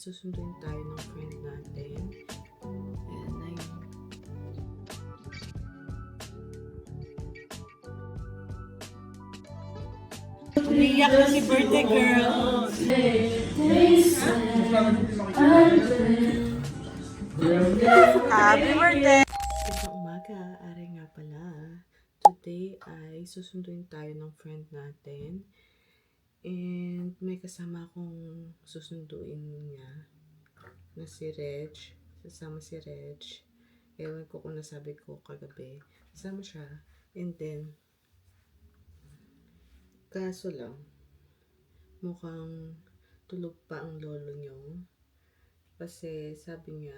Susunduin tayo ng friend natin. Ayan na yun. Umiyak na si birthday girl. Happy birthday! Isang umaga, ari nga pala. Today ay susunduin tayo ng friend natin. And may kasama akong susunduin niya na si Reg. Sasama si Reg. Ewan ko kung nasabi ko kagabi. Kasama siya. And then, kaso lang, mukhang tulog pa ang lolo niyo. Kasi sabi niya,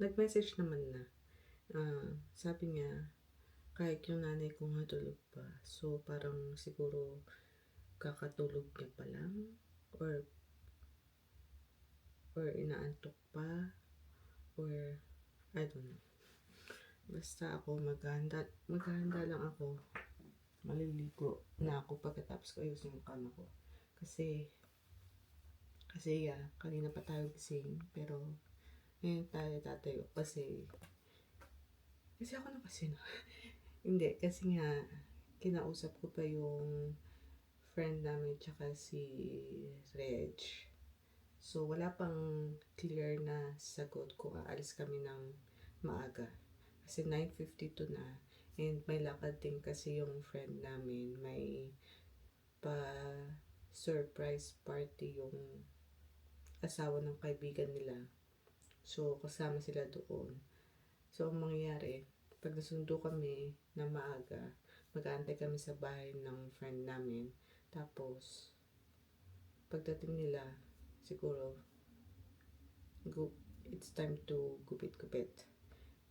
nag-message naman na. Sabi niya, kahit yung nanay ko nga tulog pa. So, parang siguro kakatulog niya pa lang. Or inaantok pa. Or, I don't know. Basta ako maghahanda lang ako. Maliligo na ako pagkatapos ko ayusin yung kama ko. Kasi kanina pa tayo gising. Pero, ngayon tayo tatayo. Kasi ako na kasi no. Hindi, kasi nga, kinausap ko pa yung friend namin tsaka si Reg. So, wala pang clear na sagot kung aalis kami ng maaga. Kasi 9:52 na. And may lakad din kasi yung friend namin. May pa-surprise party yung asawa ng kaibigan nila. So, kasama sila doon. So, ang mangyayari, pag nasundo kami na maaga, mag-aantay kami sa bahay ng friend namin. Tapos, pagdating nila, siguro, it's time to gupit-gupit.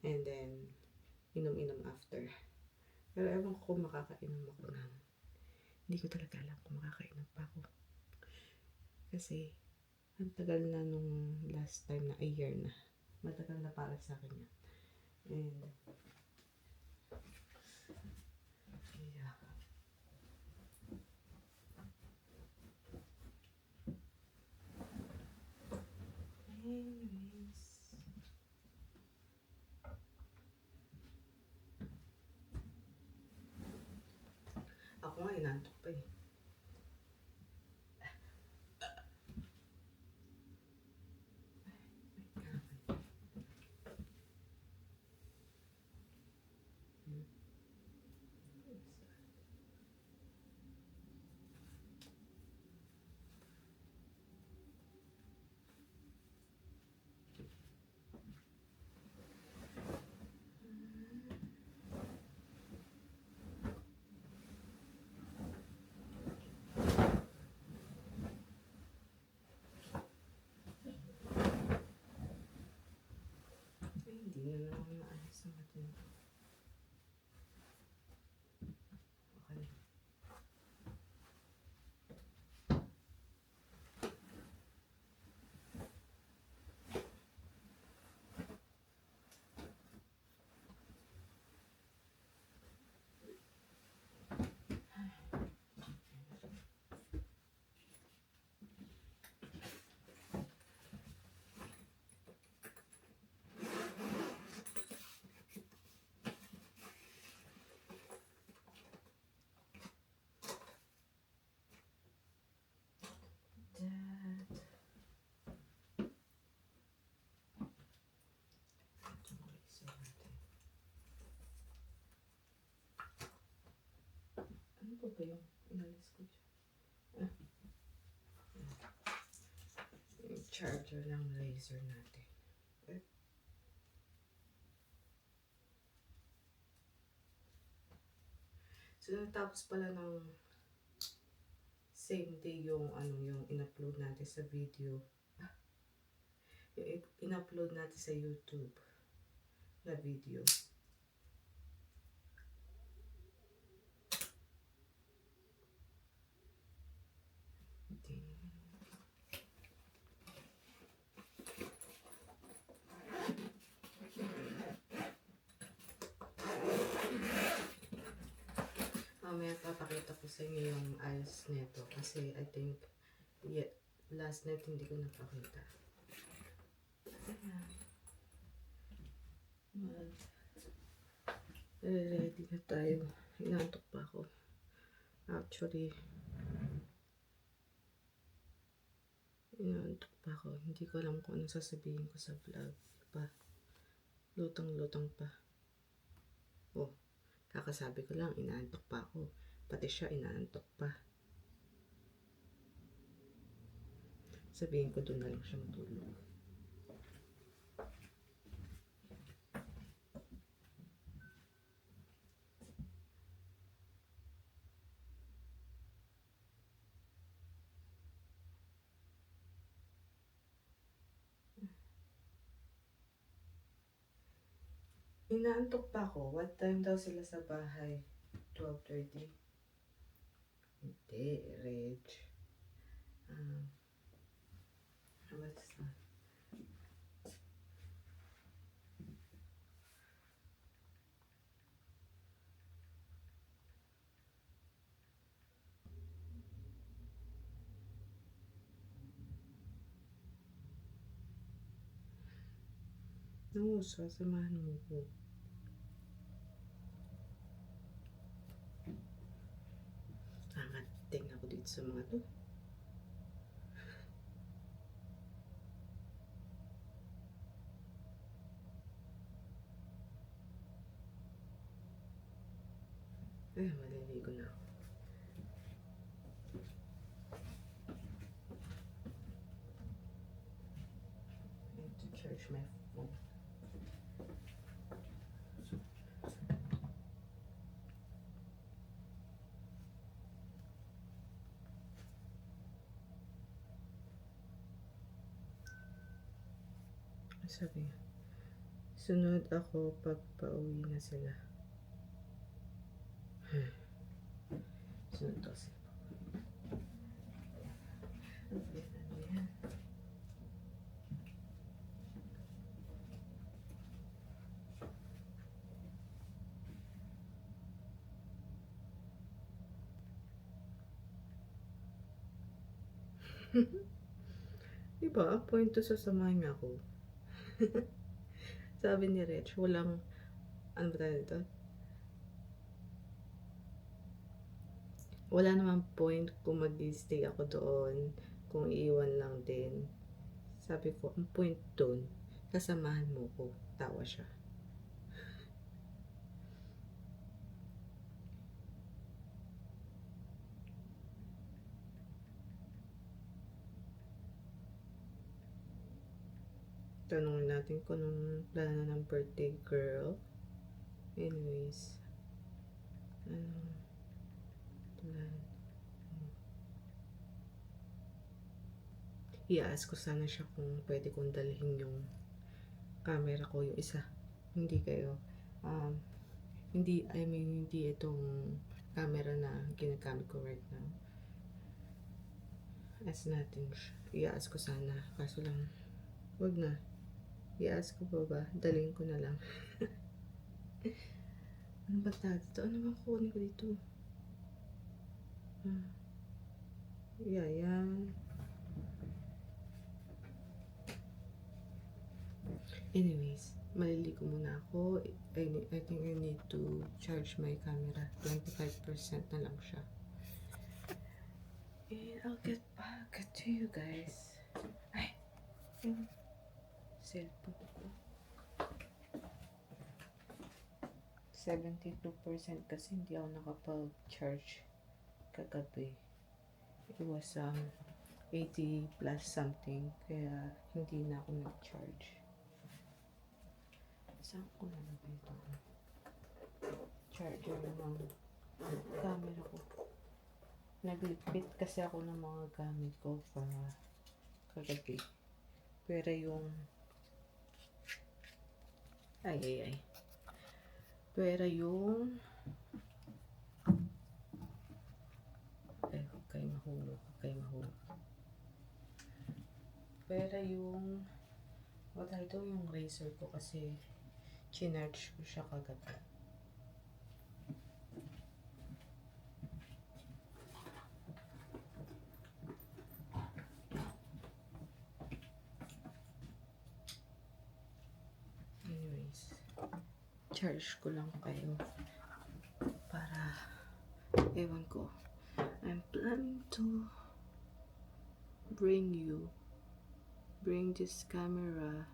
And then, inom-inom after. Pero ewan ko kung makakainom ako ng. Hindi ko talaga alam kung makakainom pa ako. Kasi, ang tagal na nung last time na a year na. Matagal na para sa akin yan. And, yeah. Anyways. Ako nga inantok pa eh. Hindi na naman maayos ang atin. Okay. Ano pa ba yung inalis ko dyan? Yung charger ng laser natin. So, natapos pala ng same day yung yung in-upload natin sa video. Yung in-upload natin sa YouTube na video. Mamaya papakita ko sa inyo yung ayos nito kasi I think last night hindi ko napakita. ready na tayo. Inaantok pa ako. Actually, inaantok pa ako. Hindi ko alam kung anong sasabihin ko sa vlog pa. Lutang-lutang pa. Oh, kakasabi ko lang, inaantok pa ako. Pati siya, inaantok pa. Sabihin ko doon na lang siya matulog. Inaantok pa ako. What time daw sila sa bahay? 12:30? Hindi, Reg. What's that? No, sasamahan mo ko. Tingnan ako dito sa mga to. Maliligo na ako. I need to charge my phone. Sabi nga, sunod ako pag pauwi na sila. Sunod ako sila. Ano yan? Diba, ang point to sasamahan niya ako. Sabi ni Rich, walang, ano ba tayo dito? Wala namang point kung mag-stay ako doon, kung iiwan lang din. Sabi ko, ang point doon, kasamahan mo ko. Tawa siya. Tanungin natin kung anong plano ng birthday girl. Anyways, ano plan? I-ask ko sana siya kung pwede kong dalhin yung camera ko, yung isa. Hindi kayo. Hindi itong camera na ginagamit ko right now. Ask natin siya. I-ask ko sana. Kaso lang, wag na. I-ask ko ba? Dalhin ko na lang. Ano ba dito? Ano ba kukunin ko dito? Yan. Anyways, maliligo muna ako. I think I need to charge my camera. 25% na lang siya. And I'll get back to you guys. Ay, yung cellphone ko. 72% kasi hindi ako nakapag-charge kagabi. It was 80 plus something, kaya hindi na ako nag-charge. Saan ko nalagay ito? Charger ng camera ko. Naglipit kasi ako ng mga gamit ko para kagabi. Pero yung pero yung huwag kayo mahulog. Pero yung yung razor ko kasi chinarge ko siya kagabi. charge ko lang kayo para ewan ko. I'm planning to bring this camera.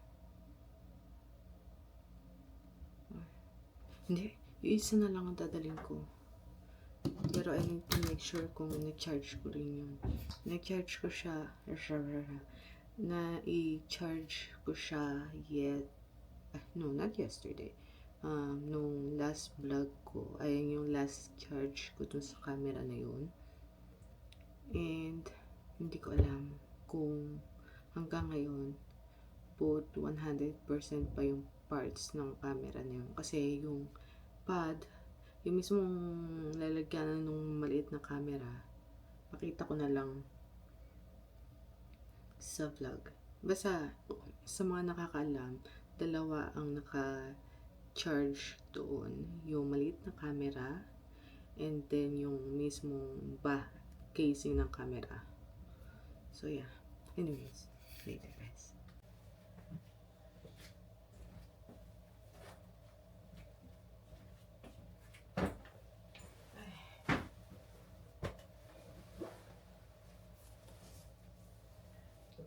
Hindi, yung isa na lang ang dadalhin ko. Pero I need to make sure kung na-charge ko rin yun. Na-charge ko siya, na-i-charge ko siya no, not yesterday. Nung last vlog ko, ayun yung last charge ko dun sa camera na yun. And, hindi ko alam kung hanggang ngayon, put 100% pa yung parts ng camera na yun. Kasi yung pad, yung mismong lalagyan ng maliit na camera, pakita ko na lang sa vlog. Basta, sa mga nakakaalam, dalawa ang naka-charge doon. Yung maliit na camera, and then yung mismong casing ng camera. So, yeah. Anyways, later guys.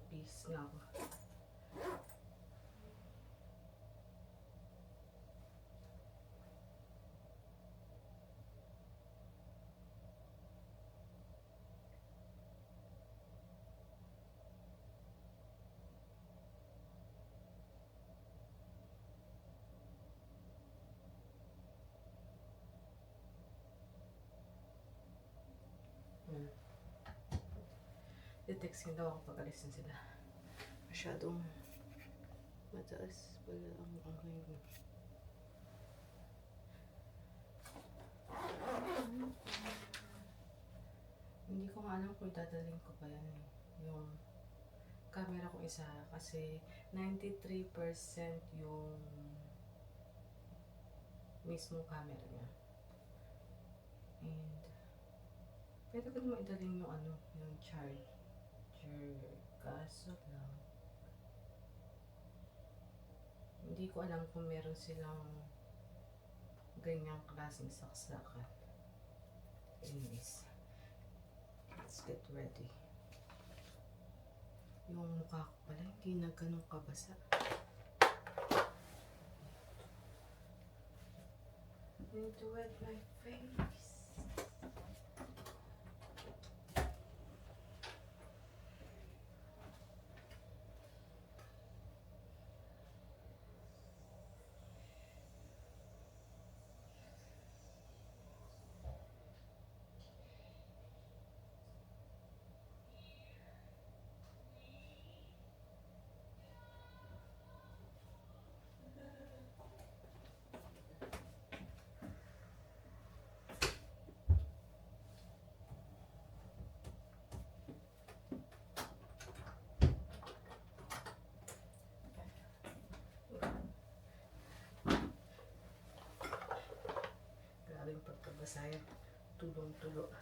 Peace nga ako. I-text daw ako pag alis na sila. Masyadong mataas pala ang aking hindi ko nga alam kung dadalhin ko pa yan yung camera ko isa kasi 93% yung mismong camera niya, and pwede ko naman idalhin yung yung charger, kaso lang hindi ko alam kung meron silang ganyang klaseng saksakan. Anyways, let's get ready. Yung mukha ko pala hindi na ganun kabasa. I need to wet my face. Yung pagkabasaya, tulong-tulo.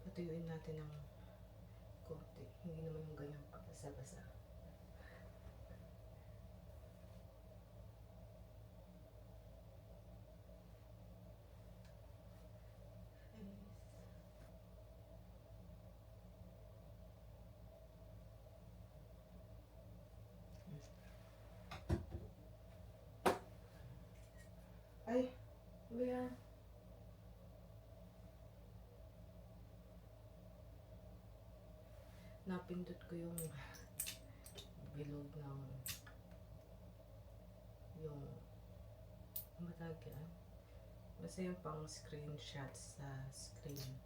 Patuyuin natin ng konti, hindi naman yung ganyang pagkabasa-basa. Ay, ano yan? Napindot ko yung bilog ng yung matag yan. Basta yung pang screenshot sa screen.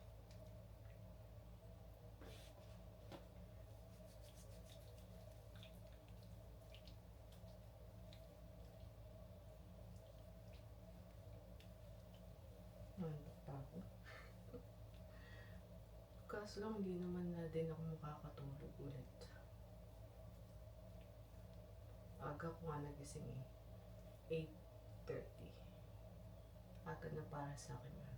Kaso lang hindi naman na din ako makakatulog ulit. Aga ko nga nagising 8:30. Aga na para sa akin yan.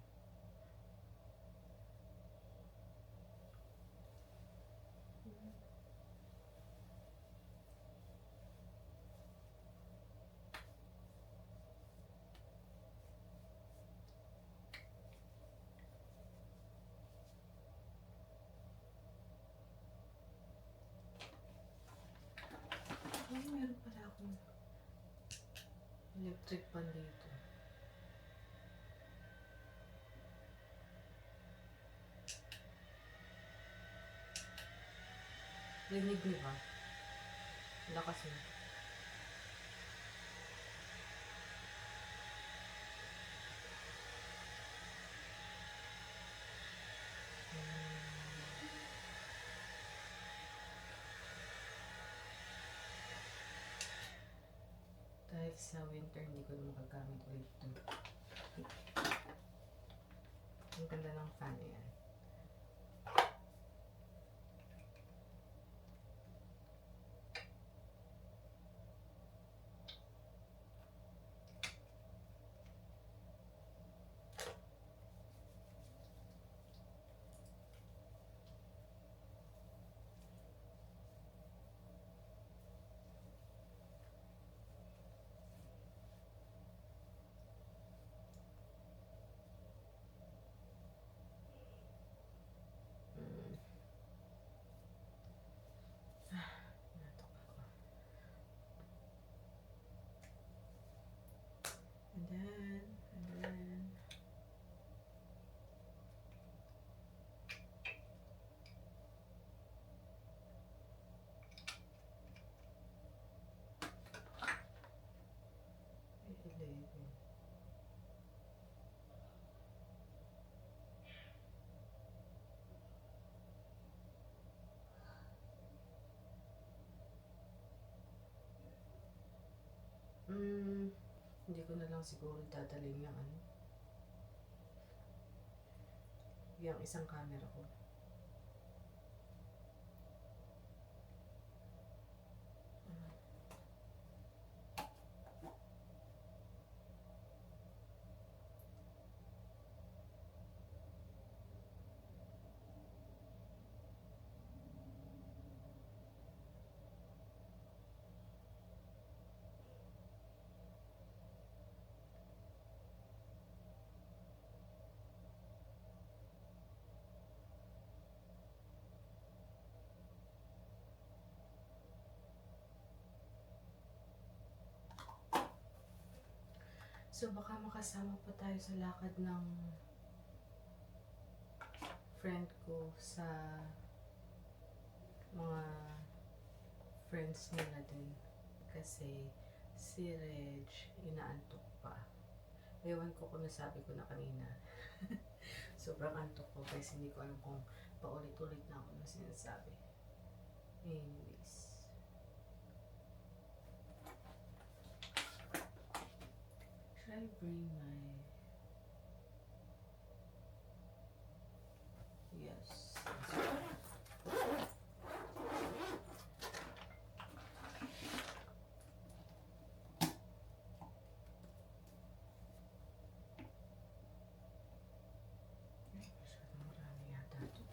Ay, meron pala akong electric pan dito. Rinig niyo ba? Lakas na. Dahil sa winter, hindi ko na magagamit ulit ito. Ang ganda ng fan yan. Natok ako. And then, hindi ko na lang siguro dadalhin yung ano, yung isang camera ko. So baka makasama pa tayo sa lakad ng friend ko sa mga friends nila din. Kasi si Reg inaantok pa. Ewan ko kung nasabi ko na kanina. Sobrang antok ko kasi hindi ko alam kung paulit-ulit na ako na sinasabi. Anyways. Should I bring my... Yes. Marami yata ito.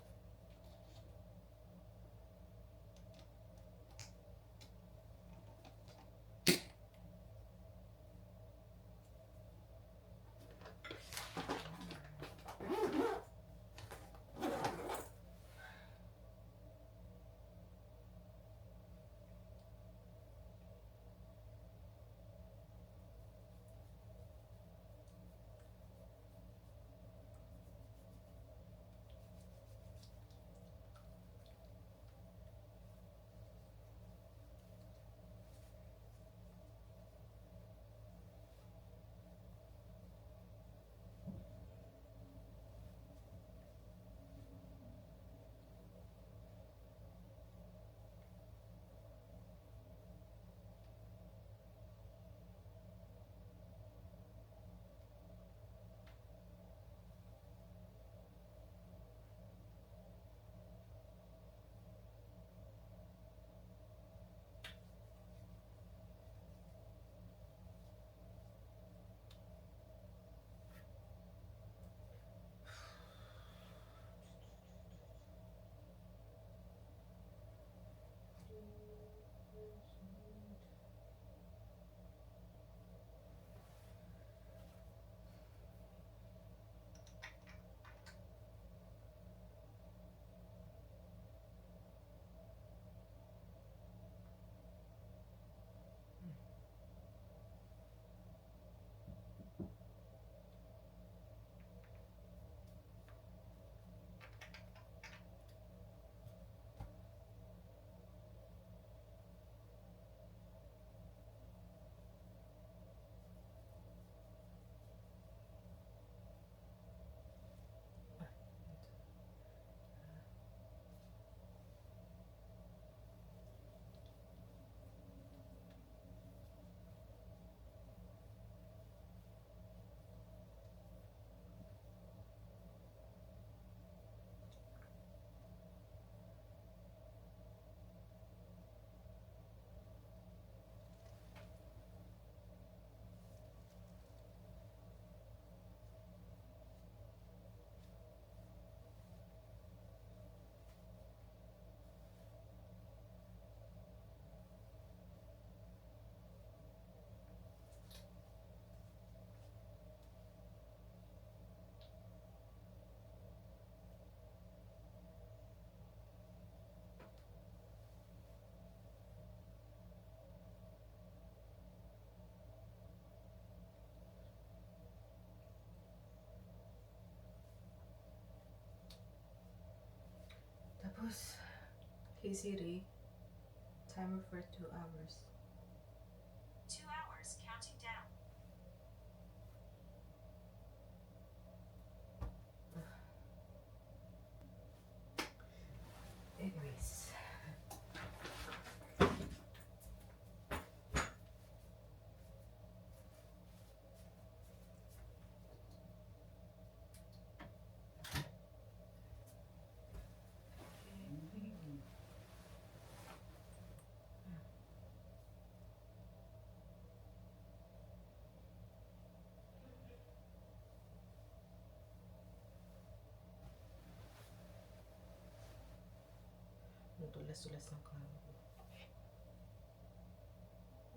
Tapos, hey Siri, timer for 2 hours. 2 hours, counting down. Anyways. Ang tulas-tulas ng kama ko.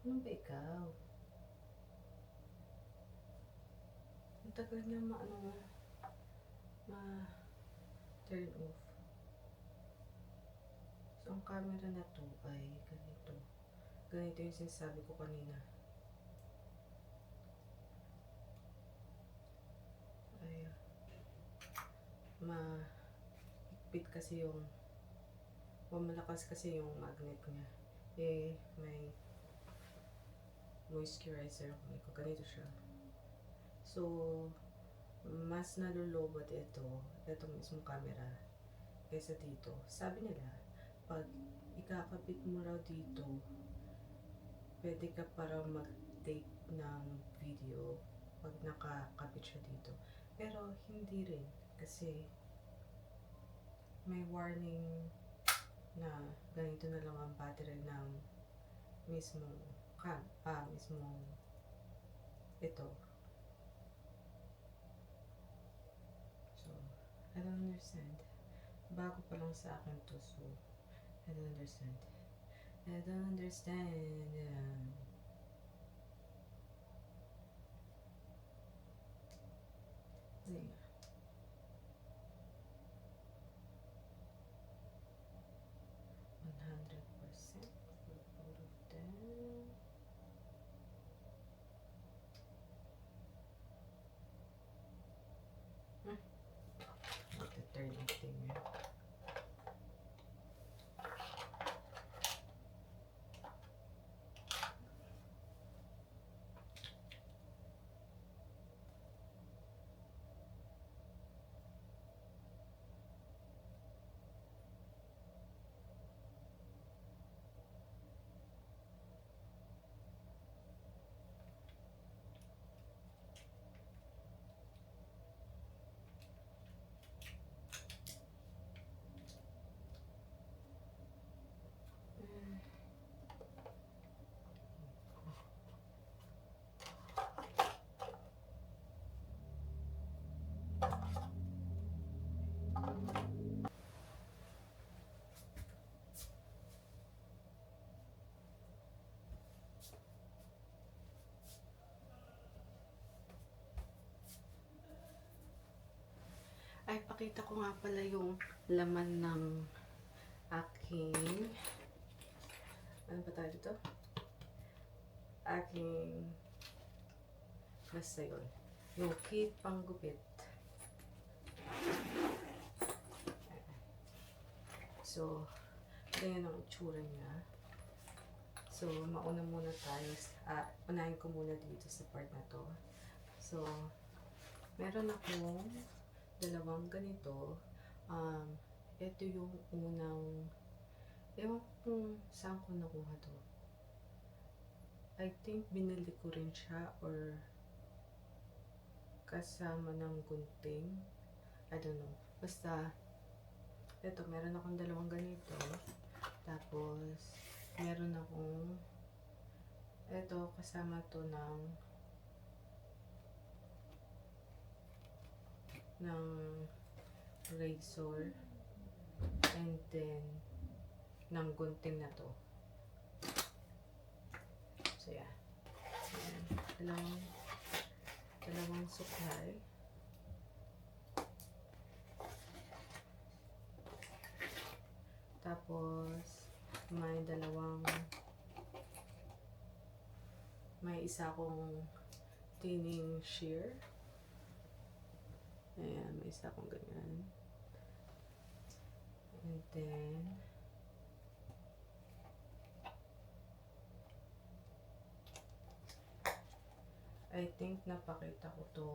Ano ba ikaw? Ang tagal niya ma-turn off. So, ang camera na to ay ganito. Ganito yung sinasabi ko kanina. Ay, mahigpit kasi yung malakas kasi yung magnet niya. Eh, may moisturizer ako. Ganito siya. So, mas nalulobat itong mismong camera kaysa dito. Sabi nila, pag ikakabit mo raw dito, pwede ka para mag-take ng video pag nakakabit siya dito. Pero hindi rin kasi may warning na ganito na lang ang battery ng mismong ito. So, I don't understand. Bago pa lang sa akin to, so I don't understand. I don't understand. Ayun. 100% for both of them. The third thing. Ay, pakita ko nga pala yung laman ng aking, ano ba tayo dito? Aking, basta yun. Yung kit panggupit. So, ganyan ang itsura niya. So, mauna muna tayo. Unahin ko muna dito sa part na to. So, meron akong dalawang ganito. Ito yung unang, ewan ko kung saan ko nakuha to. I think binili ko rin siya or kasama ng gunting. I don't know. Basta, ito, meron akong dalawang ganito. Tapos, meron akong, ito, kasama to ng razor and then ng gunting na to. So yeah, dalawang supply. Tapos may isa akong thinning shear. Ayan, may isa akong ganyan. And then, I think napakita ko to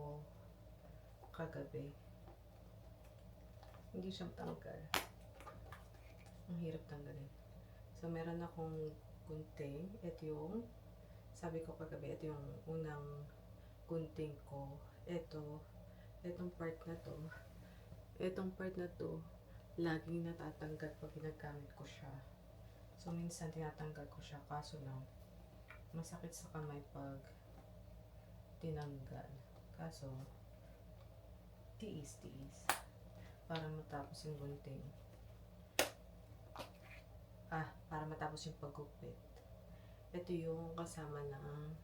kagabi. Hindi siya tanggal. Ang hirap tanggalin. So, meron akong gunting. Ito yung, sabi ko kagabi, ito yung unang gunting ko. Itong part na to. Itong part na to, laging natatanggal pag ginagamit ko siya. So, minsan tinatanggal ko siya. Kaso lang, masakit sa kamay pag tinanggal. Kaso, tiis. Para matapos yung gunting. Para matapos yung paggupit. Ito yung kasama ng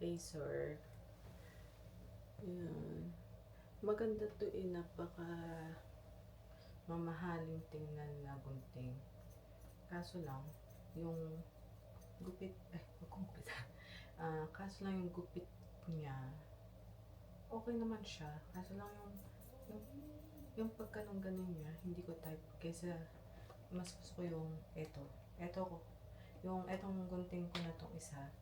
razor. Ayan. Maganda to napaka mamahaling tingnan na gunting. Kaso lang, yung gupit, kaso lang yung gupit niya, okay naman siya. Kaso lang yung pagganong-ganon niya, hindi ko type. Kaysa, mas gusto ko yung etong gunting ko na tong isa.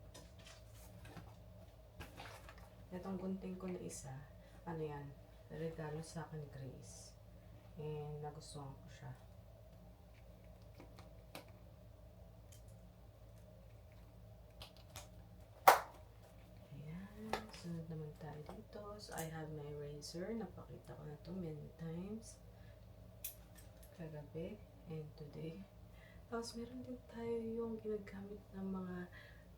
Etong gunting ko na isa, ano yan, regalo sa akin ni Grace. And nagustuhan ko siya. Ayan, sunod naman tayo dito. So, I have my razor. Napakita ko na to many times. Kagabi and today. Tapos, meron din tayo yung ginagamit ng mga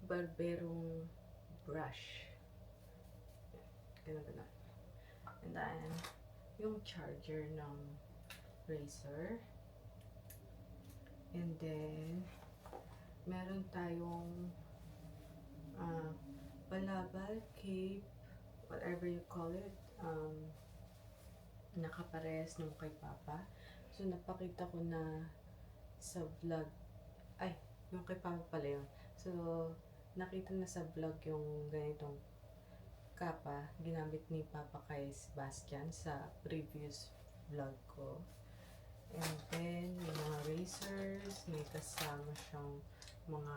barberong brush. Ganun. And then, yung charger ng razor. And then, meron tayong balabal, cape, whatever you call it. Nakapares nung kay Papa. So, napakita ko na sa vlog. Yung kay Papa pala yun. So, nakita na sa vlog yung ganitong kapa. Ginamit ni Papa kay Sebastian sa previous vlog ko. And then, yung mga razors, may kasama siyang mga,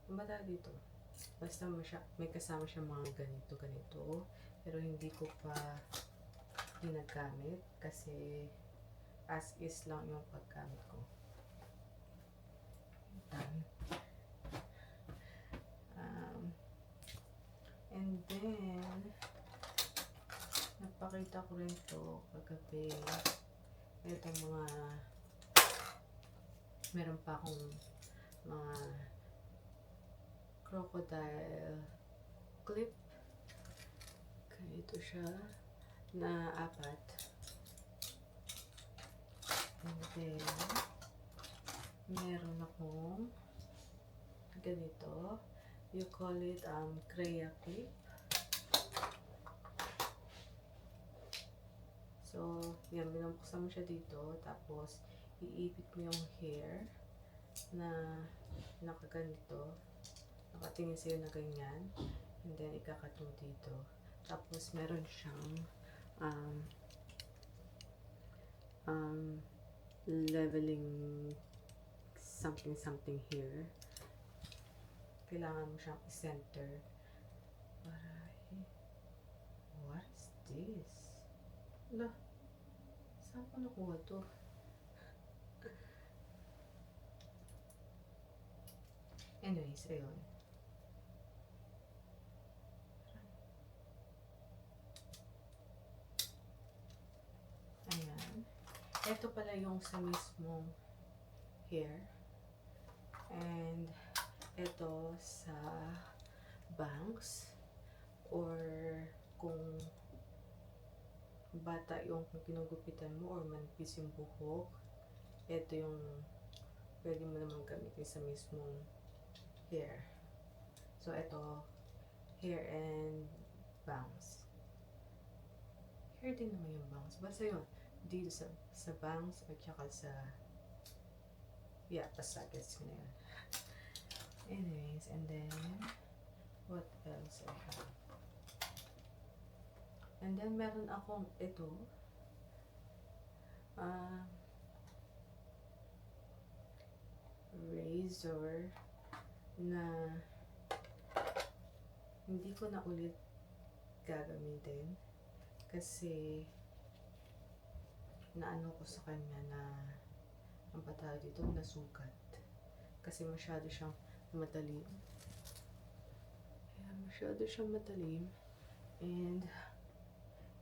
ano ba tawag dito? Basta may kasama siyang mga ganito. Pero hindi ko pa ginagamit kasi as is lang yung paggamit ko. And then, napakita ko rin to kagabi. Ito meron pa akong mga crocodile clip. Ganito siya na 4. And then, meron akong ganito. You call it Crea clip. So, yan, binubuksan mo siya dito. Tapos, iipit mo yung hair na nakaganito. Nakatingin sa'yo na ganyan. And then, ikakat mo dito. Tapos, meron siyang leveling something here. Kailangan mo siyang i-center. What is this? Wala. Saan ko nakuha to? Anyways, ayun. Ayan. Ito pala yung sa mismong hair. And ito sa bangs. Or kung bata yung kinugupitan mo or manipis yung buhok, ito yung pwede mo naman gamitin sa mismong hair. So, ito, hair and bangs. Hair din naman yung bangs. Basta yun, dito sa bangs at saka sa basta gets ko na yun. Anyways, and then, what else I have? And then, meron akong ito. razor na hindi ko na ulit gagamitin kasi naano ko sa kanya na ang patawag dito nasukat kasi masyado siyang matalim. Kaya masyado siyang matalim and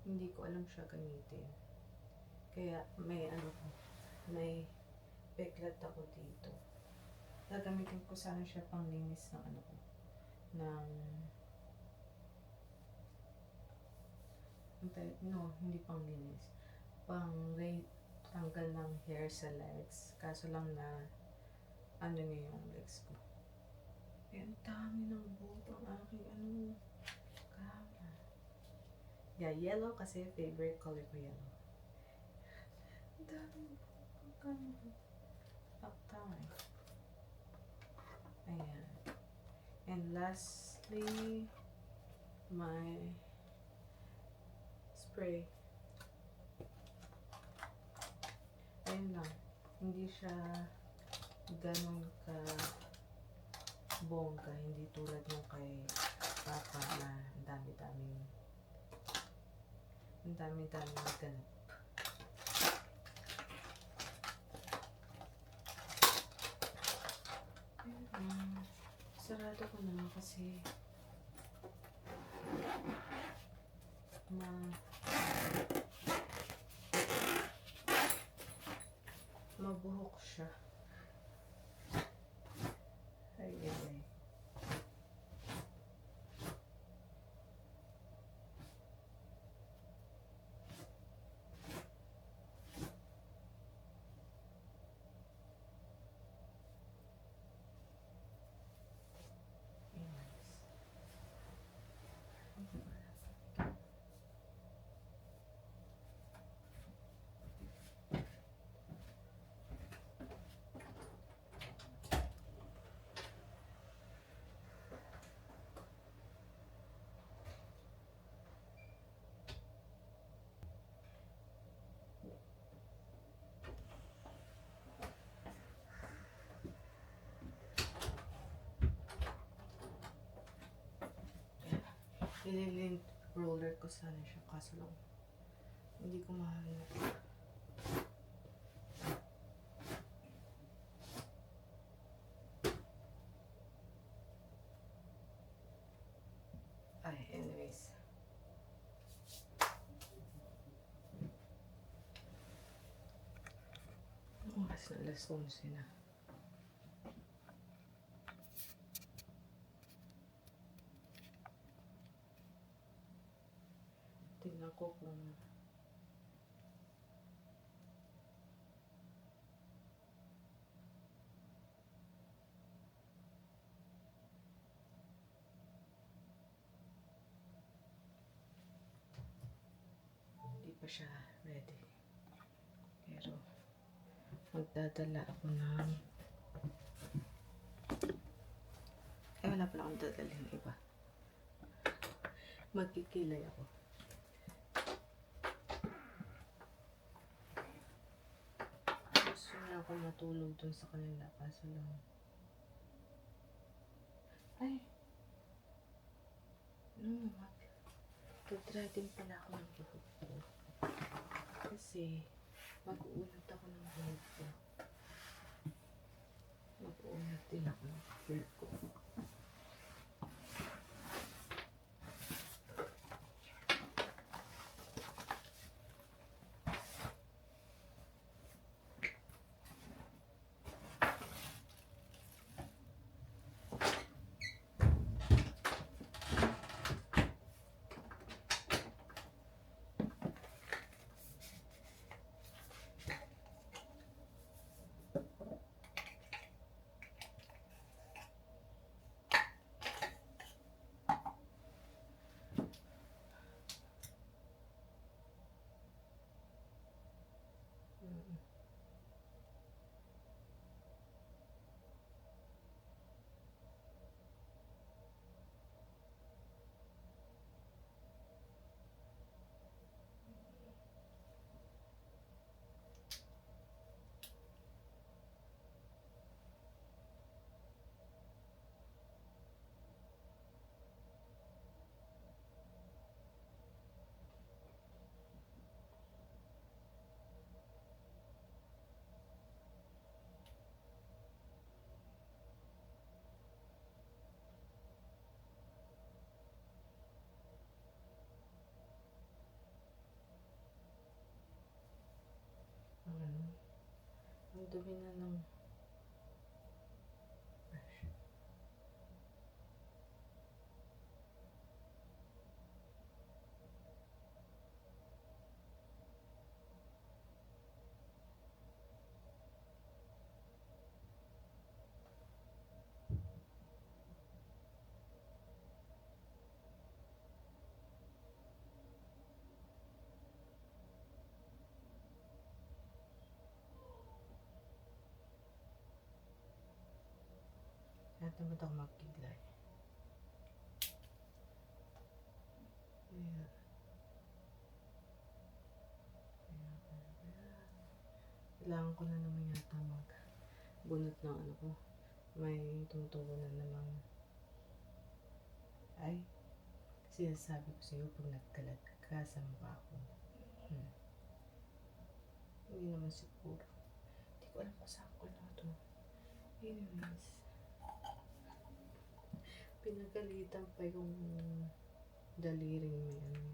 hindi ko alam siya gamitin. Kaya may peklat ako dito. Gagamitin ko sana siya panglinis ng hindi panglinis. Tanggal ng hair sa legs. Kaso lang na niya yung legs ko. Ang dami ng buhok ang aking kama. Yeah, yellow kasi favorite color ko yellow. Ang dami ng buhok ang kama. Ayan. And lastly, my spray. Ayun lang. Hindi siya ganun ka bongga. Hindi tulad nung kay Papa na ang dami-daming ganap. Sarado ko na kasi mabuhok siya. Ay. Nililint roller ko sana siya kaso lang hindi ko mahanap. Anyways. Oras na alas 11 na. Tingnan ko kung hindi pa siya ready. Pero magdadala ako ng wala pala akong dadalhin iba. Magkikilay ako. Gusto na ako matulog dun sa kanila kaso lang mag-try din pala ako ng buhok ko kasi mag-uunat ako ng buhok ko. Mag-uunat din ako ng buhok ko. dumi na ng brush. Kaya tamad ako magkiglay. Kaya, kailangan ko na naman yata magbunot ng ano ko. May tumutubo na naman. Ay, sinasabi ko sa'yo pag nagkalat ka sa mukha ko. Hindi naman siguro. Hindi ko alam kung saan ko na ito. Anyways, pinagalitan pa yung daliring may ano.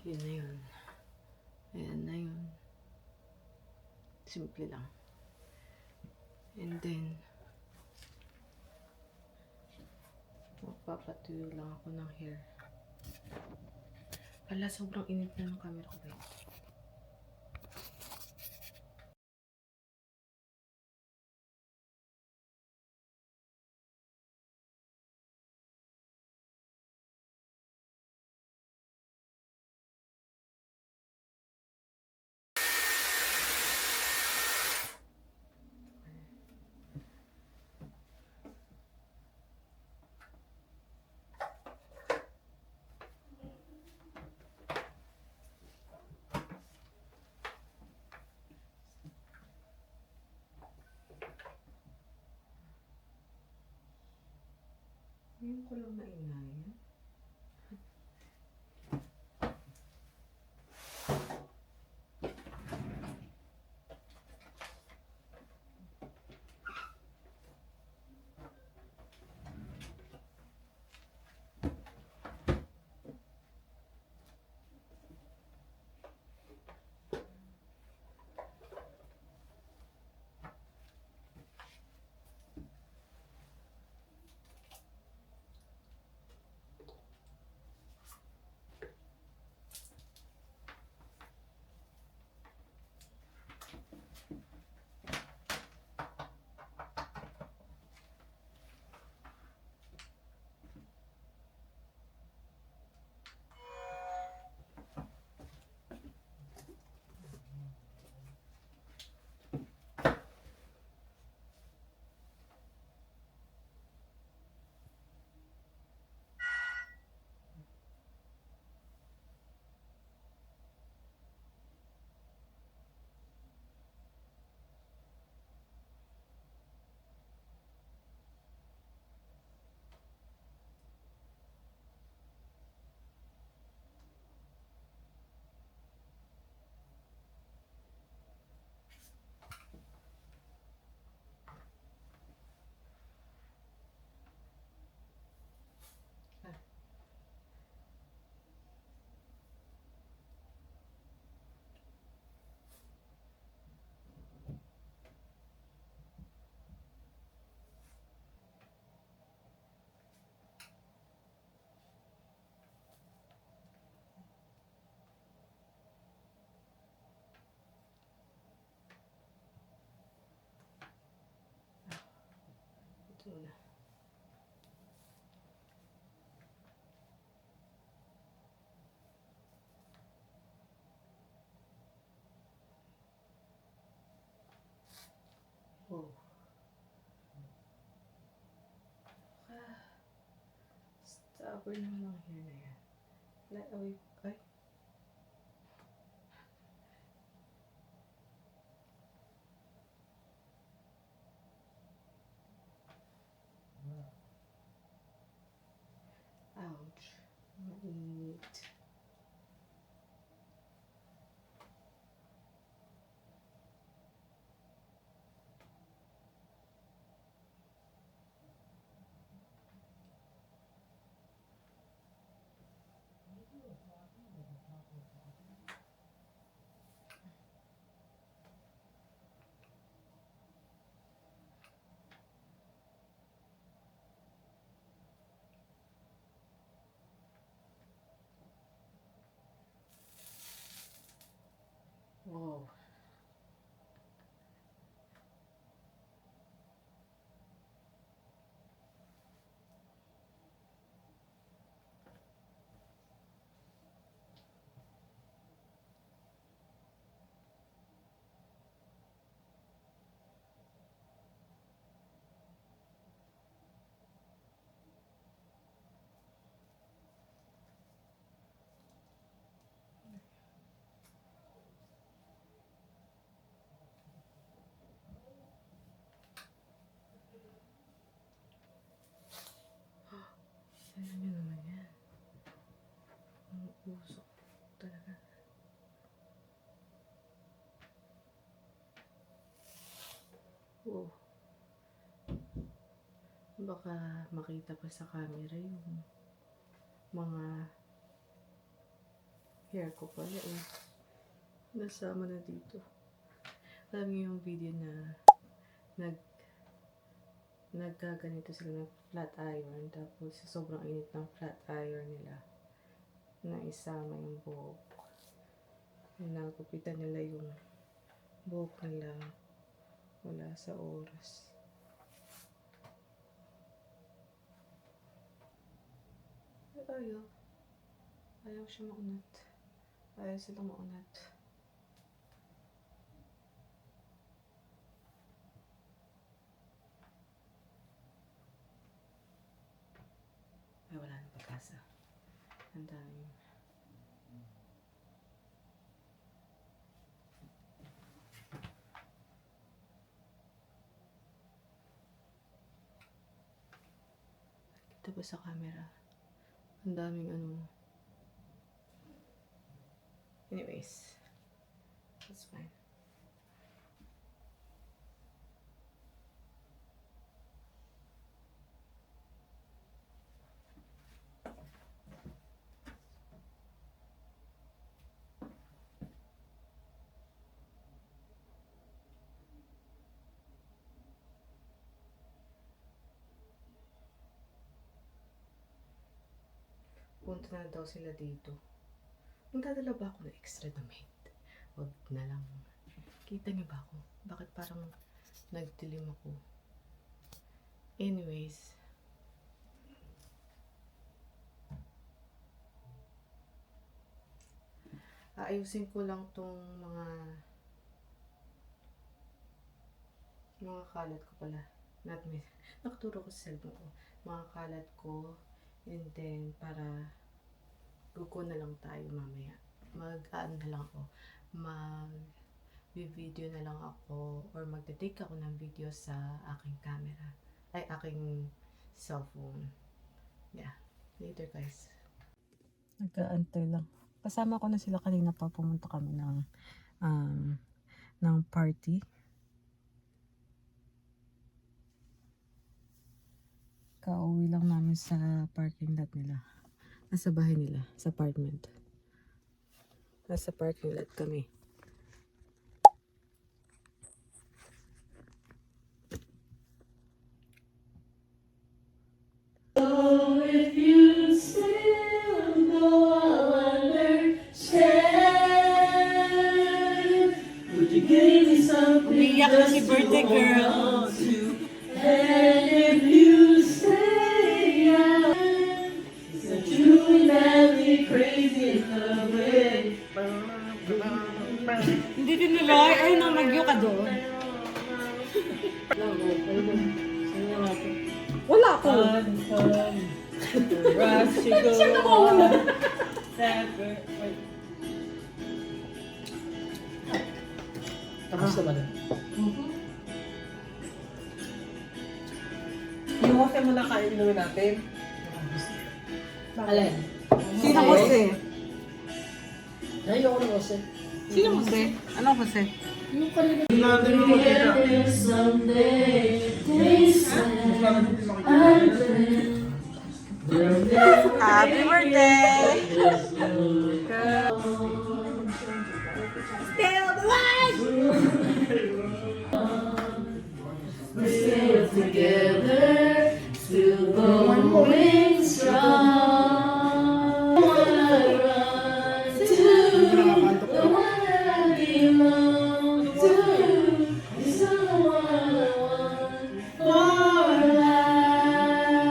Yun na yun. Ayan na yun. Simple lang. And then, magpapatuyo lang ako ng hair. Ala, sobrang init na ng camera ko ba? Ngayon ko lang naingay. muna. Oh. Stubborn naman ang hair na yan. Let away. Ay. Ouch. Mainit. Wow. Ayan nyo naman yan. Ang usok talaga. Oh. Baka makita pa sa camera yung mga hair ko pala eh. Nasama na dito. Alam niyo yung video na nagkaganito sila ng flat iron, tapos sa sobrang init ng flat iron nila na isama yung buhok, nagupitan nila yung buhok nila wala sa oras. Ayaw siya maunat, ayaw sila maunat. Ay, wala na pag-asa. Ang daming kita pa sa camera. Ang daming ano. Anyways, that's fine. Punta na daw sila dito. Magdadala ba ako ng extra damit? Wag na lang. Kita niyo ba ako? Bakit parang nagdilim ako? Anyways. Aayusin ko lang tong mga kalat ko pala. Nakaturo ko sa cellphone ko. Mga kalat ko. And then, para gugo na lang tayo mamaya. Mag-aan na lang ako. Mag-video na lang ako or magte-take ako ng video sa aking camera. Ay, aking cellphone. Yeah. Later, guys. Nag-aantay lang. Kasama ko na sila kanina pa. Pumunta kami ng party. Kauwi lang namin sa parking lot nila. Nasa bahay nila, sa apartment. Nasa parking lot kami. So if you still don't understand, would you give me something Umiyak na si birthday girl. and if you ako. Rush to go on. Never. Tapos naman. Yung Jose muna kain inumin natin. Alin? Sino Jose? Ayoko ng Jose. Sino Jose? Ano Jose? Yung kanina. Together someday, they said, I will. Happy birthday! We're still together, still going strong. The one I run to, the one I belong to, is the one I want for life.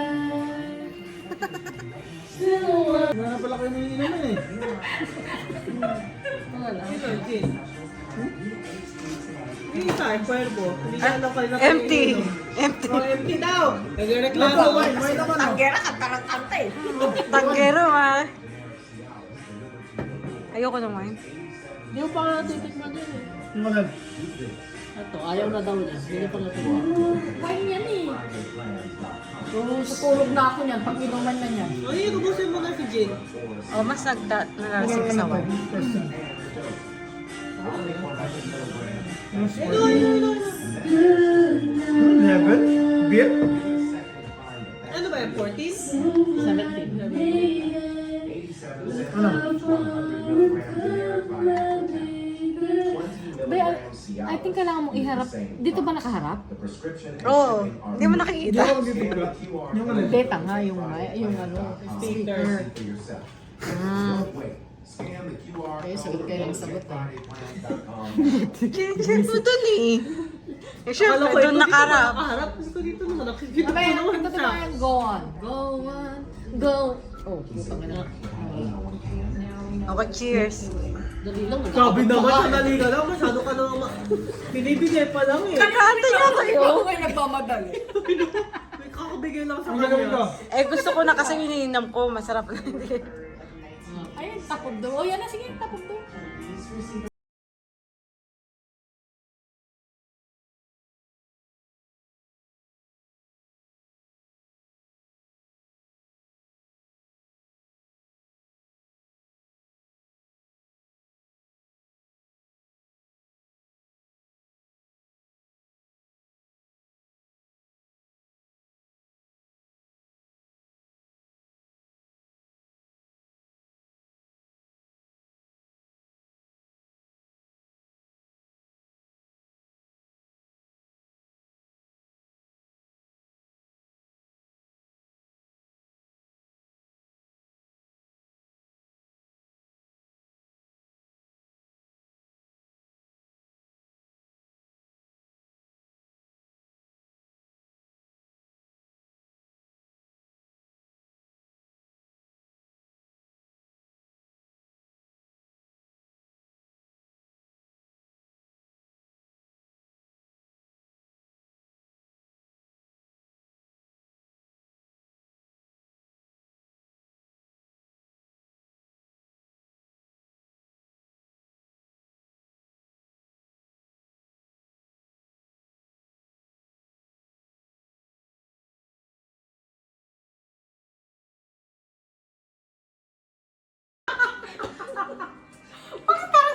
Still the one. Wala pala kayo may inumin eh. Ito, Jin. Yung isa, yung Cuervo. Hindi ka alam kayo na Empty. Empty. Oh, empty daw. Nagreklamo. Tanggera, kanta eh. Tanggero, ah. Ayoko naman. Hindi ko pa titikman yun eh. Ito, ayaw na daw niya. Hindi ko pa natuwa. Kain yan eh. Tutulog na ako niyan pag inuman na niyan. Ay, ubusin mo na si Jin. Oh, mas nalasing sa wala. Ano ba yan? 14? 17. Be, I think kailangan mong iharap. Dito ba nakaharap? Oo, hindi mo nakikita. Hindi, tanga yung ano, speaker. Kayo, sagot kayo ng sagot eh. Chinchin mo dun eh. Eh, syempre, Akala ko doon ito nakarap. dito nakaharap. Dito dito naman. Nakikita Abay, ko naman ito siya. naman, go on. Go on. Go. Oh, putang ina. Okay, cheers. Dali lang. Sabi naman, sanali ka lang. Masyado ka naman. Binibigay pa lang eh. Kakantay na kayo. Ako kayo nagpamadali. May kakabigay lang sa kanya. Eh, gusto ko na kasi iniinam ko. Masarap na hindi. Ayun, tapog do. Oh, yan na. Sige, tapog do.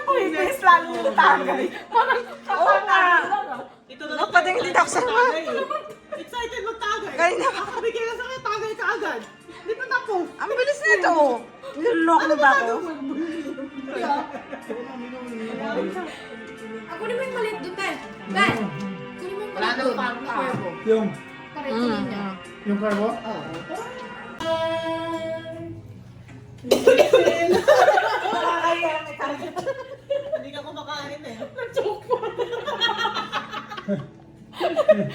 Pwede, lalo yung tagay. Oo nga. Ito na Ano pa din hindi ako sa tagay eh. Excited magtagay. Kanina. Kakabigay lang sa kanya, tagay ka agad. Hindi pa tapos. Ang bilis nito. Niloloko mo ba ako? Ako naman yung maliit doon, Ben. Ben! Kunin mo yung maliit doon. Yung Cuervo. Yung, Para ituloy niya. yung carbo? Oo. Hindi ka kumakain eh.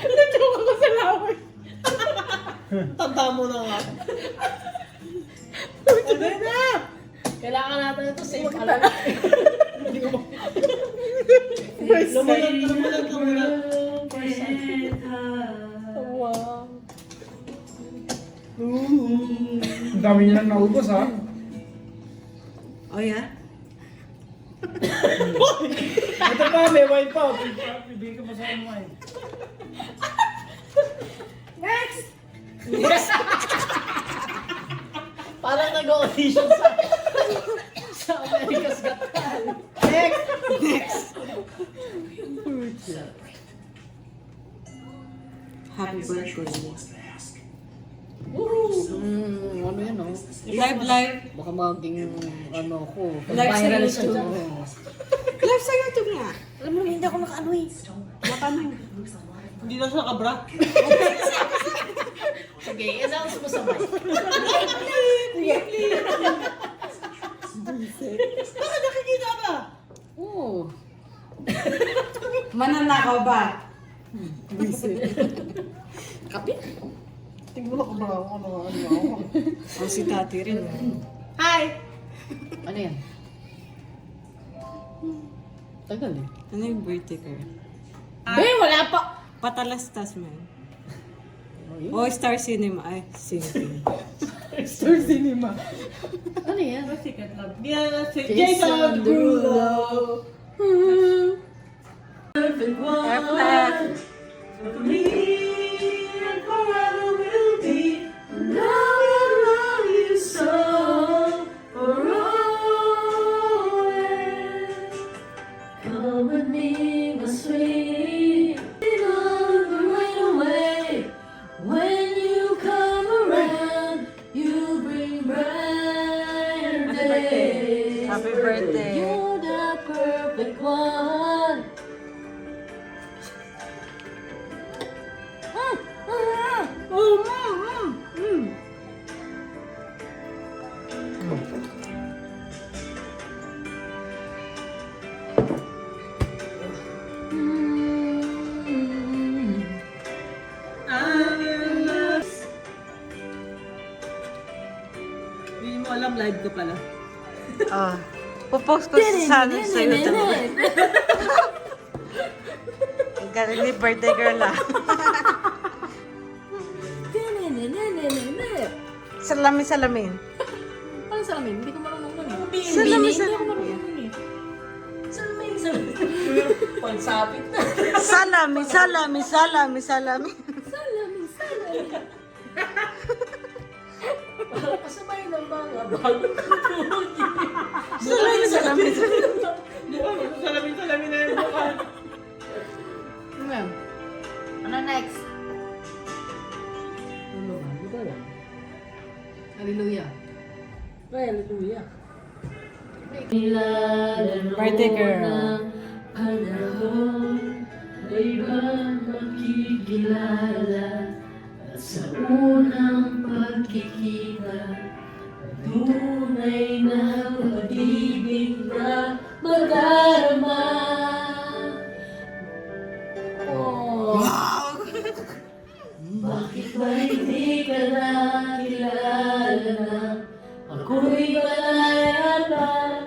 Najoke ako sa laway. Tanda mo na nga. Ano na? Kailangan natin ito safe alam. Lumulan ka muna. Wow. Ang dami niya lang naubos, ha? Oh, yeah? Ito pa, may wine pa. Bibigyan ko mo sa akin wine. Parang nag-audition sa America's Got Talent. Happy birthday. Ano yan, oh? Live. Baka maging, ano ko, Live sa viral siya YouTube. dyan. Live sa YouTube nga. Alam mo naman, hindi ako naka-ano eh. Hindi na siya kabra. Sige, announce mo sabay. Bakit nakikita ba? Oo. Mananakaw ba? Kapi? Tingnan mo na kung ano ako. O si Tati rin. Hi! Ano yan? Tagal eh. Ano yung birthday ko? Be, wala pa! Patalastas mo. O Star Cinema. Ay, Cinema. Star Cinema. Ano yan? Jason Derulo. Airplane. Come with me, my sweet. Right away. When you come around, you bring brighter days. Happy birthday. You're the perfect one. Oh, Mom! Hindi mo alam, live ka pala. Pupost ko sa YouTube. Ang galing ni birthday girl Salamin. Ano salamin? Hindi ko marunong nun eh. Salamin. Pagsapit na. Salami. Kasabay ng mga bago. Salamin. Salamin na yung bukan. Ano yan? Ano next? Ano ba? Ano ba yan? Hallelujah. Hallelujah. Birthday girl. Panahon ay bang makikilala at sa unang pagkikita tunay na pag-ibig na madarama. Oh, bakit ba hindi ka na kilala na ako'y malaya pa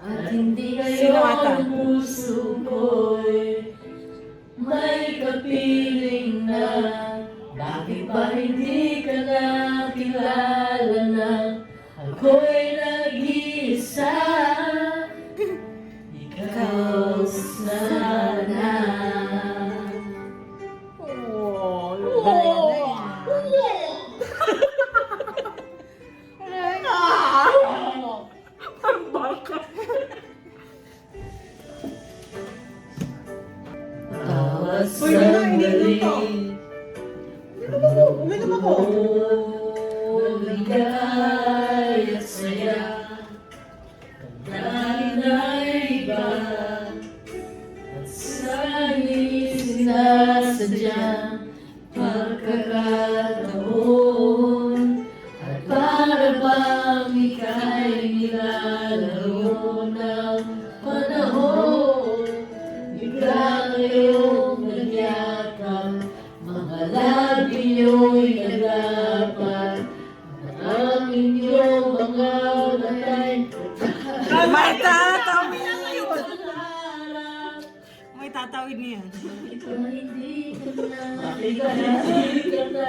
at hindi Sino kayo ata? ang puso ko'y may kapiling na. Bakit ba hindi ka na kilala na ako'y nag-iisa? Ikaw sana. Tawas Uy, wala, ininom to. Maligay at saya Kilawin niya. Hindi ka na, hindi ka na,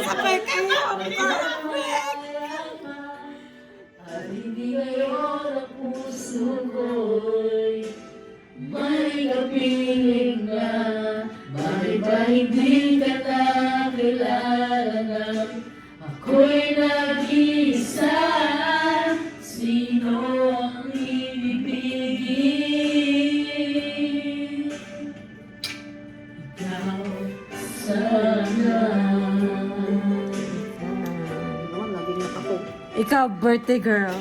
Sabay kayo. at hindi ngayon ang puso ko'y may kapiling na. Bakit ba hindi ka na kilala na ako'y nag-iisa? Sino ang ibibigin? Ikaw sana. Naman, laging nakapog. Ikaw, birthday girl.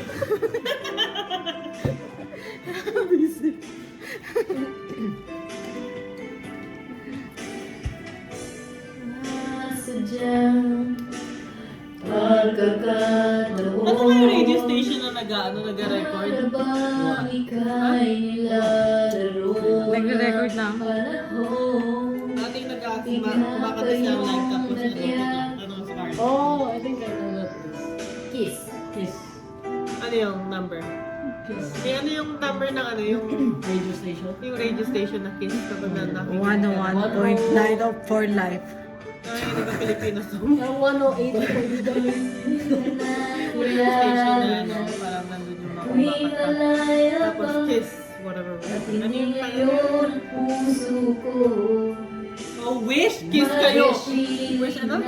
Sadyang pagkakataon. Ano ba yung radio station na nag-record? Para bang ika'y nilalaro Nagre-record na. ng panahon? Dating kumakanta siya live tapos ano si Carl? Oh, I think I know that. Kiss. Kiss. Ano yung number? Ano yung number ng yung Radio station. radio station na Kiss kapag nakikita? 101.9 of for life. Ay, nagka-Pilipino song. Ang 108 ko dito. Radio station na parang nandun yung mga kumakanta. Tapos Kiss, whatever. Ano yung Ngayon puso ko Oh, Wish? Kiss kayo! Wish ano?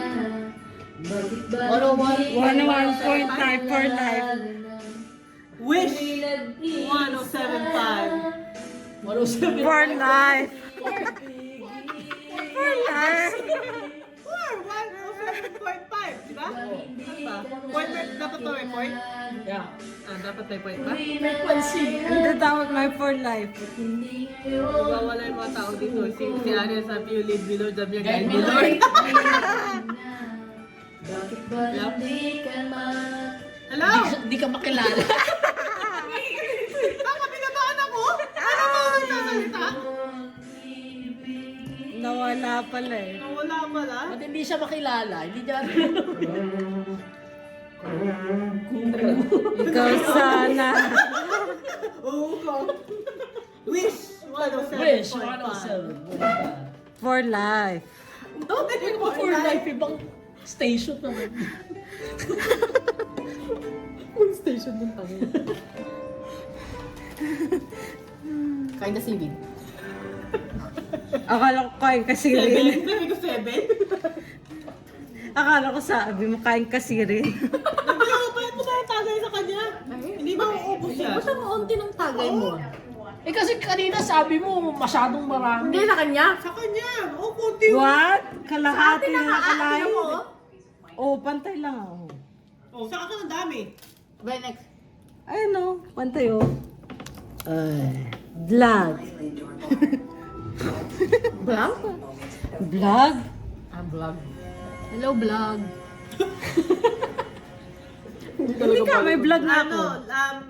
Bakit ba 101.9 for life. Wish! 1075. 107. For life. For life. 107.5, di ba? Point ba? Dapat to may point? Yeah. Dapat may point ba? Frequency. Hindi tawag my for life. Magwawala yung mga tao dito. Si Ariel sabi you live below, sabi niya guide Guide me me, Lord. Bakit ba hindi ka Hello? Hindi ka makilala. Baka binabaan ako? Ano ba ang nagsasalita? Nawala pala eh. Nawala pala. Ba't hindi siya makilala? Hindi niya... Ikaw sana. Oo ko. Wish! 107.5. Wish, 107. For life. Hindi ko for life, ibang station naman. Ibang station ng tango. Kain na seaweed. Akala ko kain kasirin. 7? Sabi ko 7? Akala ko sabi mo kain kasirin. Bakit mo tayo tagay sa kanya? Hindi ba maubos siya? Basta maunti ng tagay mo. Eh kasi kanina sabi mo masyadong marami. Hindi na kanya. Sa kanya! Oo, konti. What? Kalahati na nakalain. Oh, pantay lang ako. Oh, saka ka ng dami. Okay, next. Ayun o, pantay o. Vlog. Vlog? Vlog? Vlog. Hello, vlog. Hindi ka, may vlog na ako.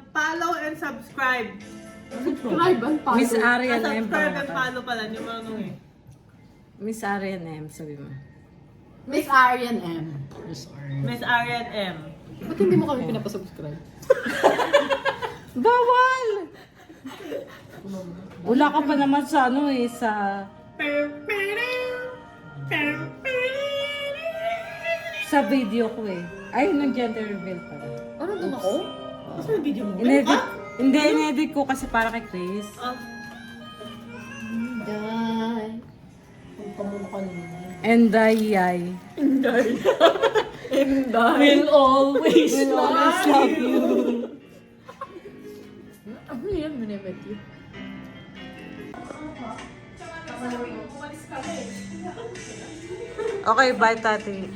Follow and subscribe. Subscribe and follow. Miss Arian M. Subscribe and pangalan. follow pala. Yung mga ano eh. Miss Arian M, sabi mo. Miss Arian M. Miss Arian. Miss Arian M. Ba't hindi mo kami pinapasubscribe? Bawal! Wala ka pa naman sa ano eh, sa... Sa video ko eh. Ay, nag-gender reveal pala. Ano doon ako? Gusto yung video mo? Inedit, hindi, inedit ko kasi para kay Chris. Die. Ang pamuno kanina. And yay. Will always Will always love you. Ano yan? Minemet you. Okay, bye tati.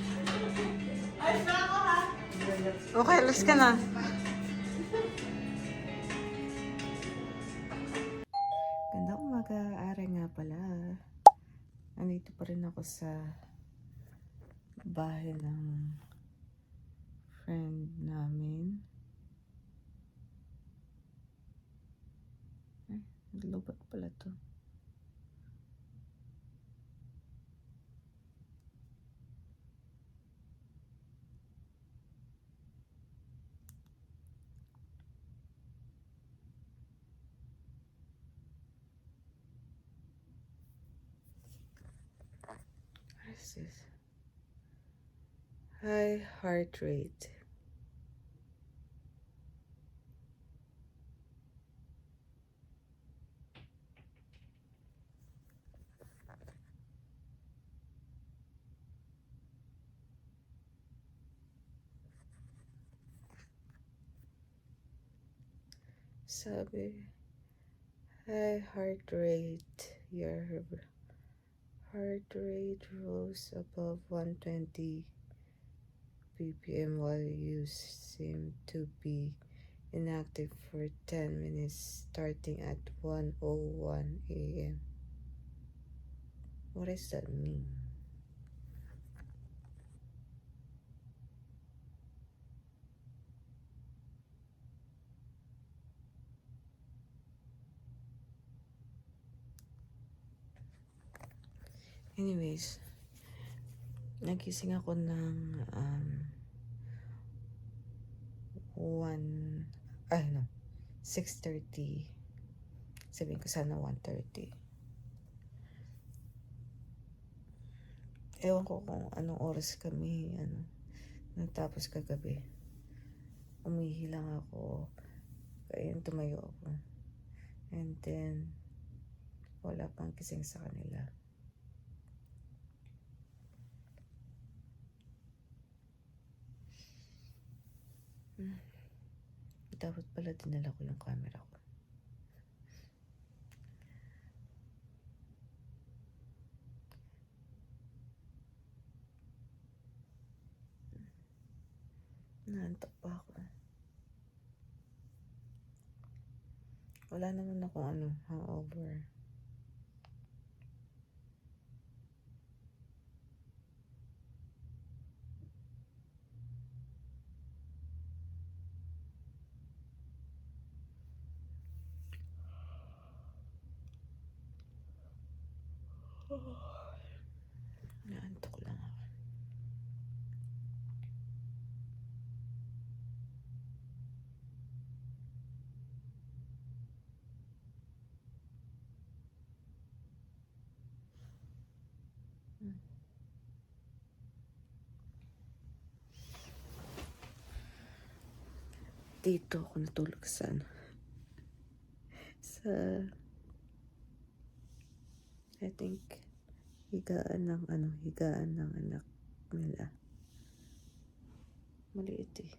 Okay, alas ka na. Ganda umaga, Are nga pala. Nandito pa rin ako sa bahay ng friend namin. Ay, naglubat pala to. is this? High heart rate. Sabi, high heart rate. Your heart rate rose above 120 ppm while you seem to be inactive for 10 minutes starting at 1:01 a.m. What does that mean? Anyways, nagising ako ng 6:30. Sabihin ko sana 1:30. Ewan ko kung anong oras kami natapos kagabi. Umihi lang ako. Kaya tumayo ako. And then, wala pang kising sa kanila. Dapat pala dinala ko yung camera ko. Naantok pa ako. Wala naman akong hangover. Naantok lang ako. Dito ako natulog sa I think higaan ng anak nila. Maliit eh.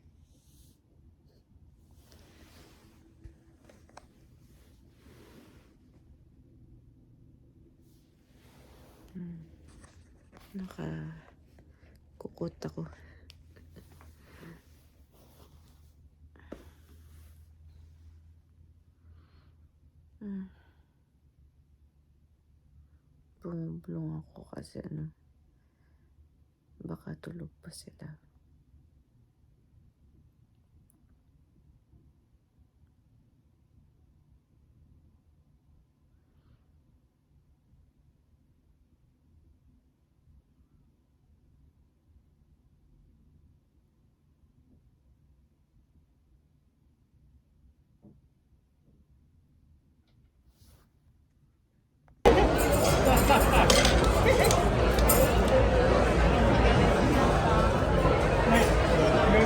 Nakakukot ako. Bumubulong ako kasi baka tulog pa sila.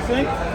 Think?